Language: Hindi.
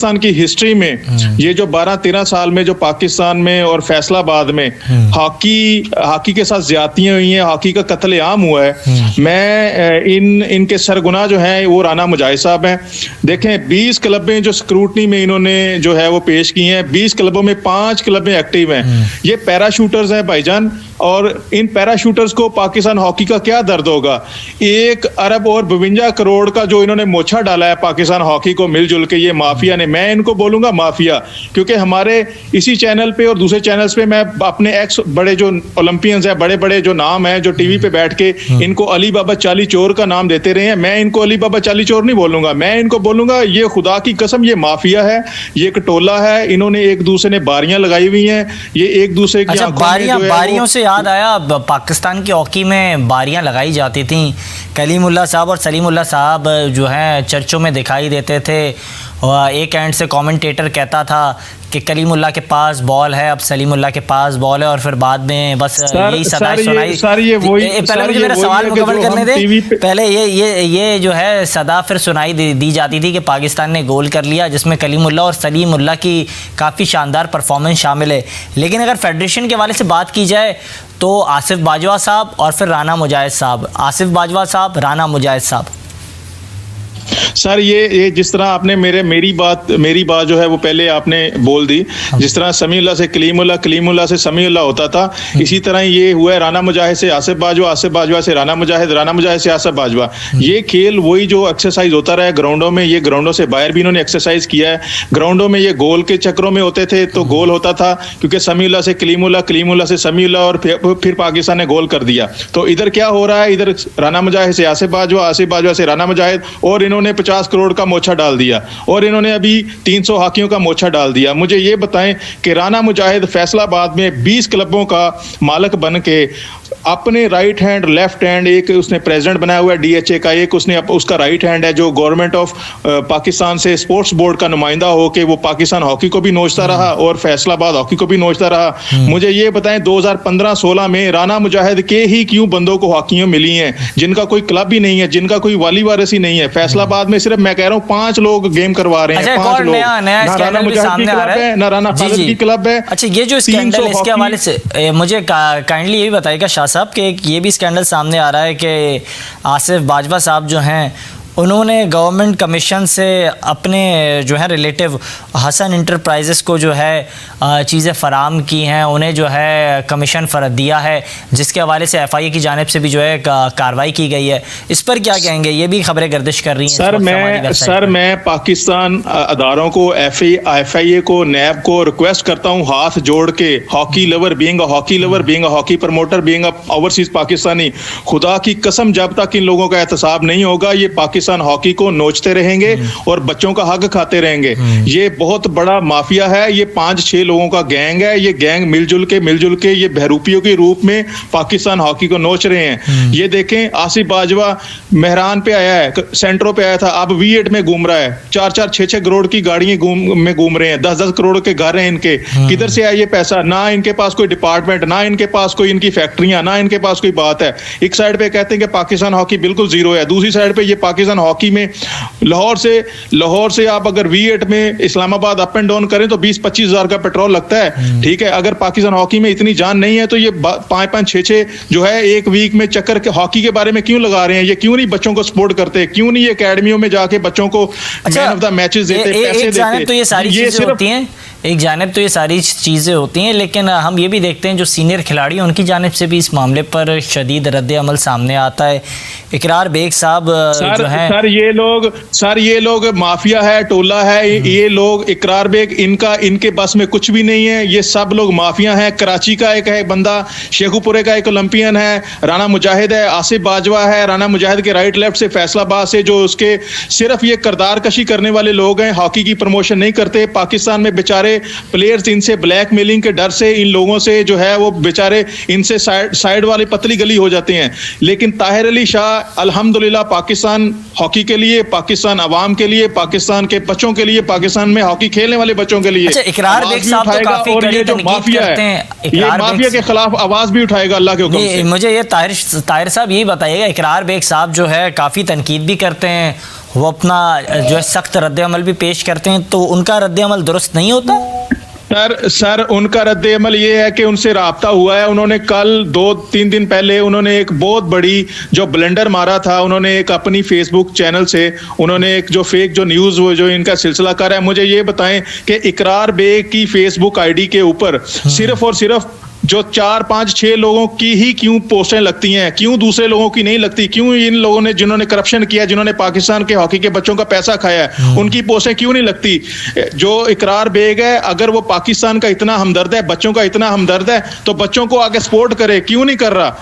पाकिस्तान की हिस्ट्री में ये जो 12-13 साल में जो पाकिस्तान में और फैसलाबाद में हॉकी के साथ ज्यादतियां हुई हैं, हॉकी का कत्लेआम हुआ है। मैं इनके सरगुना जो हैं वो राना मुजाहिद साहब हैं। देखें 20 क्लबें जो स्क्रूटनी में इन्होंने जो है वो पेश की हैं, 20 क्लबों में 5 क्लबें एक्टिव हैं। ये पैराशूटर्स हैं भाईजान, और इन पैराशूटर्स को पाकिस्तान हॉकी का क्या दर्द होगा। 1 अरब और 52 करोड़ का जो इन्होंने मोछा डाला है पाकिस्तान हॉकी को मिलजुल के, ये माफिया ने, मैं इनको बोलूंगा माफिया, क्योंकि हमारे इसी चैनल पे और दूसरे चैनल्स पे मैं अपने एक्स बड़े जो ओलंपियंस हैं, बड़े बड़े जो नाम हैं, जो टीवी पे बैठ के इनको अली बाबा चाली चोर का नाम देते रहे हैं, मैं इनको अली बाबा चाली चोर नहीं बोलूंगा। मैं इनको बोलूंगा ये खुदा की कसम ये माफिया है, ये एक टोला है। इन्होंने एक दूसरे ने बारियां लगाई हुई हैं, ये एक दूसरे की बारियों से याद आया, पाकिस्तान की हॉकी में बारियां लगाई जाती थी। कलीमुल्लाह साहब और सलीमुल्लाह साहब जो हैं चर्चों में दिखाई देते थे। एक एंड से कमेंटेटर कहता था कि कलीमुल्लाह के पास बॉल है, अब सलीमुल्लाह के पास बॉल है, और फिर बाद में बस यही सदा सुनाई। पहले मुझे मेरा सवाल मुकम्मल करने दे। पहले ये जो है सदा फिर सुनाई दी जाती थी कि पाकिस्तान ने गोल कर लिया, जिसमें कलीमुल्लाह और सलीमुल्लाह की काफ़ी शानदार परफॉर्मेंस शामिल है। लेकिन अगर फेडरेशन के हवाले से बात की जाए तो आसिफ बाजवा साहब और फिर राना मुजाहिद साहब, आसिफ बाजवा साहब, राना मुजाहिद साहब। सर ये जिस तरह आपने मेरी बात जो है वो पहले आपने बोल दी, जिस तरह समीउल्लाह से कलीमुल्लाह, कलीमुल्लाह से समीउल्लाह होता था, इसी तरह ये हुआ है राना मुजाहिद से आसिफ बाजवा, आसिफ बाजवा से राना मुजाहिद, राना मुजाहिद से आसिफ बाजवा। ये खेल वही जो एक्सरसाइज होता रहा है ग्राउंडों में, ये ग्राउंडों से बाहर भी इन्होंने एक्सरसाइज किया है। ग्राउंडों में ये गोल के चक्रों में होते थे तो गोल होता था, क्योंकि समीउल्लाह से कलीमुल्लाह, कलीमुल्लाह से समीउल्लाह, और फिर पाकिस्तान ने गोल कर दिया। तो इधर क्या हो रहा है, इधर राना मुजाहिद से आसिफ बाजवा, आसिफ बाजवा से राना मुजाहिद, और इन्होंने 50 करोड़ का मोछा डाल दिया, और इन्होंने अभी 300 हॉकियों का मोछा डाल दिया। मुझे ये बताएं कि राना मुजाहिद फैसलाबाद में 20 क्लबों का मालिक बन के अपने राइट हैंड, लेफ्ट हैंड, एक उसने प्रेसिडेंट बनाया हुआ है डीएचए का, एक उसका राइट हैंड है जो गवर्नमेंट ऑफ पाकिस्तान से स्पोर्ट्स बोर्ड का नुमाइंदा हो के वो पाकिस्तान हॉकी को भी नोचता रहा और फैसलाबाद हॉकी को भी नोचता रहा। मुझे ये बताएं 2015-16 में राना मुजाहिद के ही क्यों बंदों को हॉकियां मिली हैं, जिनका कोई क्लब ही नहीं है, जिनका कोई वाली वारिस ही नहीं है। फैसलाबाद में सिर्फ मैं कह रहा हूँ 5 लोग गेम करवा रहे हैं, 5 लोग। ना राना मुजाहिद की क्लब है, ना राना खालिद की क्लब है। अच्छा, ये जो स्कैंडल है इसके हवाले से मुझे काइंडली ये भी बताइएगा शाह साहब कि ये भी स्कैंडल सामने आ रहा है कि आसिफ बाजवा साहब जो हैं उन्होंने गवर्नमेंट कमीशन से अपने जो है रिलेटिव हसन इंटरप्राइजेस को जो है चीज़ें फ़राहम की हैं, उन्हें जो है कमीशन फ़र्द दिया है, जिसके हवाले से एफआईए की जानिब से भी जो है कार्रवाई की गई है। इस पर क्या कहेंगे? ये भी खबरें गर्दिश कर रही हैं। सर मैं पाकिस्तान अदारों को, एफआईए को, नैब को रिक्वेस्ट करता हूँ हाथ जोड़ के, hockey lover, being a hockey lover, being a hockey promoter, being a overseas Pakistani, खुदा की कसम जब तक इन लोगों का एहतसाब नहीं होगा ये पाकिस्तान हॉकी को नोचते रहेंगे और बच्चों का हक खाते रहेंगे। ये बहुत बड़ा माफिया है, ये 5-6 लोगों का गैंग है। ये गैंग मिलजुल के ये बहरूपियों के रूप में पाकिस्तान हॉकी को नोच रहे हैं। ये देखें आसिफ बाजवा मेहरान पे आया है, सेंटरों पे आया था, अब V8 में घूम रहा है, 4-4, 6-6 करोड़ की गाड़ियां में घूम रहे हैं, 10-10 करोड़ के घर हैं इनके। किधर से आया ये पैसा? ना इनके पास कोई डिपार्टमेंट, ना इनके पास कोई इनकी फैक्ट्रियां, ना इनके पास कोई बात है। एक साइड पे कहते हैं कि पाकिस्तान हॉकी बिल्कुल जीरो है, दूसरी साइड पे ये पाकिस्तान हॉकी में लाहौर से आप अगर V8 में इस्लामाबाद अप एंड डाउन करें तो 20-25 हजार का पेट्रोल लगता है। ठीक है, अगर पाकिस्तान हॉकी में इतनी जान नहीं है तो ये 5-5, 6-6 जो है एक वीक में चक्कर के हॉकी के बारे में क्यों लगा रहे हैं? ये क्यों नहीं बच्चों को सपोर्ट करते? क्यों नहीं ये एकेडमियों में जाके बच्चों को मैन ऑफ द मैचेस देते, पैसे देते? तो ये सारी चीजें होती हैं, एक जानिब तो ये सारी चीज़ें होती हैं, लेकिन हम ये भी देखते हैं जो सीनियर खिलाड़ी हैं उनकी जानिब से भी इस मामले पर शदीद रद्द अमल सामने आता है। इकरार बेग साहब जो हैं सर ये लोग माफिया है, टोला है। ये लोग, इकरार बेग इनके बस में कुछ भी नहीं है। ये सब लोग माफिया हैं। कराची का एक है बंदा, शेखुपुरे का एक ओलंपियन है, राना मुजाहिद है, आसिफ बाजवा है, राना मुजाहिद के राइट लेफ्ट से फैसलाबाद से जो उसके सिर्फ ये करदार कशी करने वाले लोग हैं, हॉकी की प्रमोशन नहीं करते। पाकिस्तान में बेचारे प्लेयर्स इनसे ब्लैकमेलिंग के डर से, इन लोगों से जो है वो बेचारे इनसे साइड वाली पतली गली हो जाते हैं। लेकिन ताहिर अली शाह अल्हम्दुलिल्लाह पाकिस्तान हॉकी के लिए, पाकिस्तान अवाम के लिए, पाकिस्तान के बच्चों के लिए, पाकिसान में हॉकी खेलने वाले बच्चों के लिए इकरार बेग साहब तो काफी ये जो माफिया है, ये माफिया के खिलाफ आवाज भी उठाएगा अल्लाह के हुक्म से। मुझे ये ताहिर साहब यही बताइएगा, इकरार बेग साहब जो है काफी तनकीद भी करते हैं वो अपना जो है सख्त रद्द-ए-अमल भी पेश करते हैं, तो उनका रद्द-ए-अमल दुरुस्त नहीं होता? सर उनका रद्द-ए-अमल ये है कि उनसे राब्ता हुआ है। उन्होंने कल 2-3 दिन पहले उन्होंने एक बहुत बड़ी जो ब्लंडर मारा था, उन्होंने एक अपनी फेसबुक चैनल से उन्होंने एक जो फेक जो न्यूज़ वो जो इनका सिलसिला कर है, मुझे ये बताएं कि इकरार बेग की फेसबुक आईडी के ऊपर सिर्फ और सिर्फ जो 4-5-6 लोगों की ही क्यों पोस्टें लगती हैं, क्यों दूसरे लोगों की नहीं लगती? क्यों इन लोगों ने जिन्होंने करप्शन किया, जिन्होंने पाकिस्तान के हॉकी के बच्चों का पैसा खाया है, उनकी पोस्टें क्यों नहीं लगती? जो इकरार बेग है, अगर वो पाकिस्तान का इतना हमदर्द है, बच्चों का इतना हमदर्द है, तो बच्चों को आगे सपोर्ट करे, क्यों नहीं कर रहा?